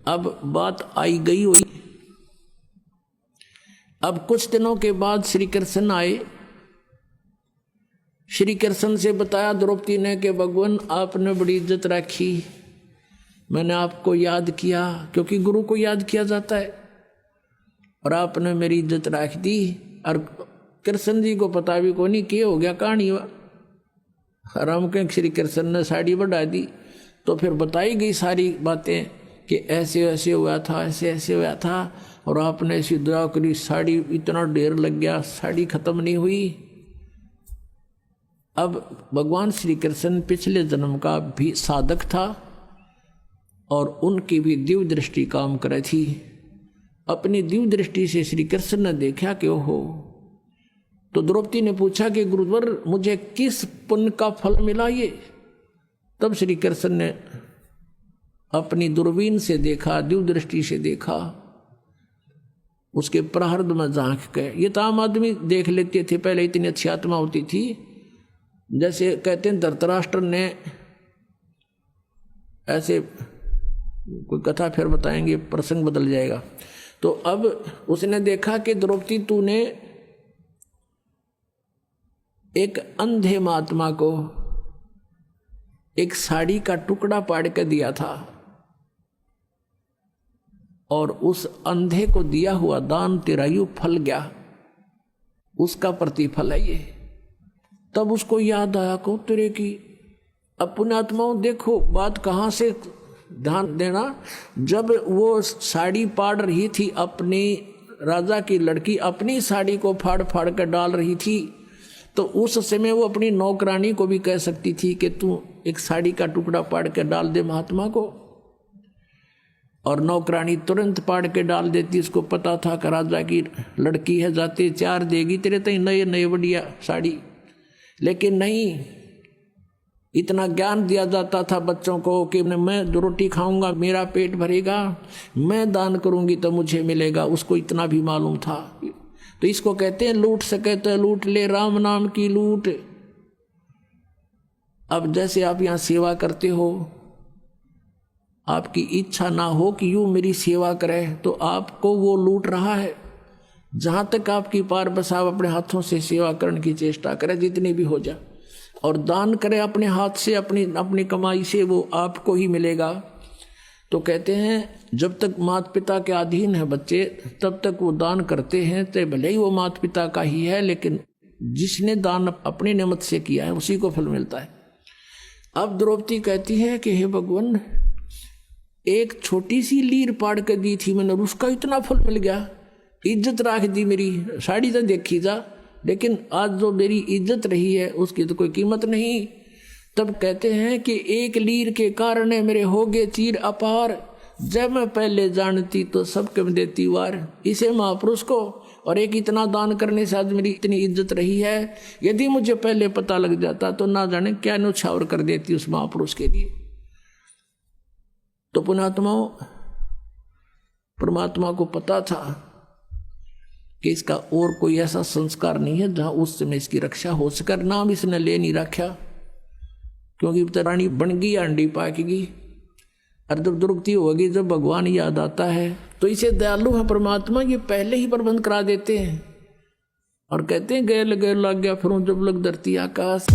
अब बात आई गई हुई। अब कुछ दिनों के बाद श्री कृष्ण आए। श्री कृष्ण से बताया द्रौपदी ने कि भगवान आपने बड़ी इज्जत रखी, मैंने आपको याद किया, क्योंकि गुरु को याद किया जाता है, और आपने मेरी इज्जत रख दी। और कृष्ण जी को पता भी को नहीं कि हो गया कहानी हुआ। राम के श्री कृष्ण ने साड़ी बढ़ा दी तो फिर बताई गई सारी बातें कि ऐसे ऐसे हुआ था, ऐसे ऐसे हुआ था, और आपने ऐसी दुआ करी, साड़ी इतना ढेर लग गया, साड़ी खत्म नहीं हुई। अब भगवान श्री कृष्ण पिछले जन्म का भी साधक था और उनकी भी दिव्य दृष्टि काम करे थी। अपनी दिव्य दृष्टि से श्री कृष्ण ने देखा कि ओहो। तो द्रौपदी ने पूछा कि गुरुवर मुझे किस पुण्य का फल मिला ये? तब श्री कृष्ण ने अपनी दूरबीन से देखा, दिव्य दृष्टि से देखा, उसके प्रारब्ध में झांक के। ये तो आम आदमी देख लेते थे, पहले इतनी अच्छी आत्मा होती थी। जैसे कहते हैं धृतराष्ट्र ने ऐसे, कोई कथा फिर बताएंगे, प्रसंग बदल जाएगा। तो अब उसने देखा कि द्रौपदी तूने एक अंधे महात्मा को एक साड़ी का टुकड़ा पाड़ के दिया था, और उस अंधे को दिया हुआ दान तेरा यूं फल गया, उसका प्रतिफल है ये। तब उसको याद आया को तेरे की। अब पुण्यात्माओं देखो बात कहाँ से ध्यान देना। जब वो साड़ी पाड़ रही थी, अपनी राजा की लड़की अपनी साड़ी को फाड़ फाड़ कर डाल रही थी, तो उस समय वो अपनी नौकरानी को भी कह सकती थी कि तू एक साड़ी का टुकड़ा पाड़ के डाल दे महात्मा को, और नौकरानी तुरंत पाड़ के डाल देती। उसको पता था कि राजा की लड़की है, जाते चार देगी तेरे तई नए नए बढ़िया साड़ी। लेकिन नहीं, इतना ज्ञान दिया जाता था बच्चों को कि मैं रोटी खाऊंगा मेरा पेट भरेगा, मैं दान करूंगी तो मुझे मिलेगा, उसको इतना भी मालूम था। तो इसको कहते हैं लूट सके तो लूट ले, राम नाम की लूट। अब जैसे आप यहाँ सेवा करते हो, आपकी इच्छा ना हो कि यूं मेरी सेवा करे, तो आपको वो लूट रहा है। जहां तक आपकी पार बस आप अपने हाथों से सेवा करने की चेष्टा करें, जितनी भी हो जाए, और दान करें अपने हाथ से, अपनी कमाई से, वो आपको ही मिलेगा। तो कहते हैं जब तक माता पिता के अधीन है बच्चे, तब तक वो दान करते हैं, तो भले ही वो माता पिता का ही है, लेकिन जिसने दान अपनी नियमत से किया है उसी को फल मिलता है। अब द्रौपदी कहती है कि हे भगवान, एक छोटी सी लीर पाड़ के दी थी मैंने, उसका इतना फल मिल गया, इज्जत रख दी मेरी, साड़ी तो देखी जा, लेकिन आज जो मेरी इज्जत रही है उसकी तो कोई कीमत नहीं। तब कहते हैं कि एक लीर के कारण मेरे हो गए चीर अपार, जब मैं पहले जानती तो सबके में देती वार। इसे महापुरुष को और एक इतना दान करने से आज मेरी इतनी इज्जत रही है, यदि मुझे पहले पता लग जाता तो ना जाने क्या न्यौछावर कर देती उस महापुरुष के लिए। तो पुण्यात्माओं, परमात्मा को पता था कि इसका और कोई ऐसा संस्कार नहीं है जहां उस समय इसकी रक्षा हो सके। नाम इसने ले नहीं रखा, क्योंकि रानी बन गई, अंडी पाकेगी, और जब दुर्गति होगी, जब भगवान याद आता है तो इसे दयालु है परमात्मा, ये पहले ही प्रबंध करा देते हैं और कहते हैं गैल गैल लग गया फिर जब लग धरती आकाश।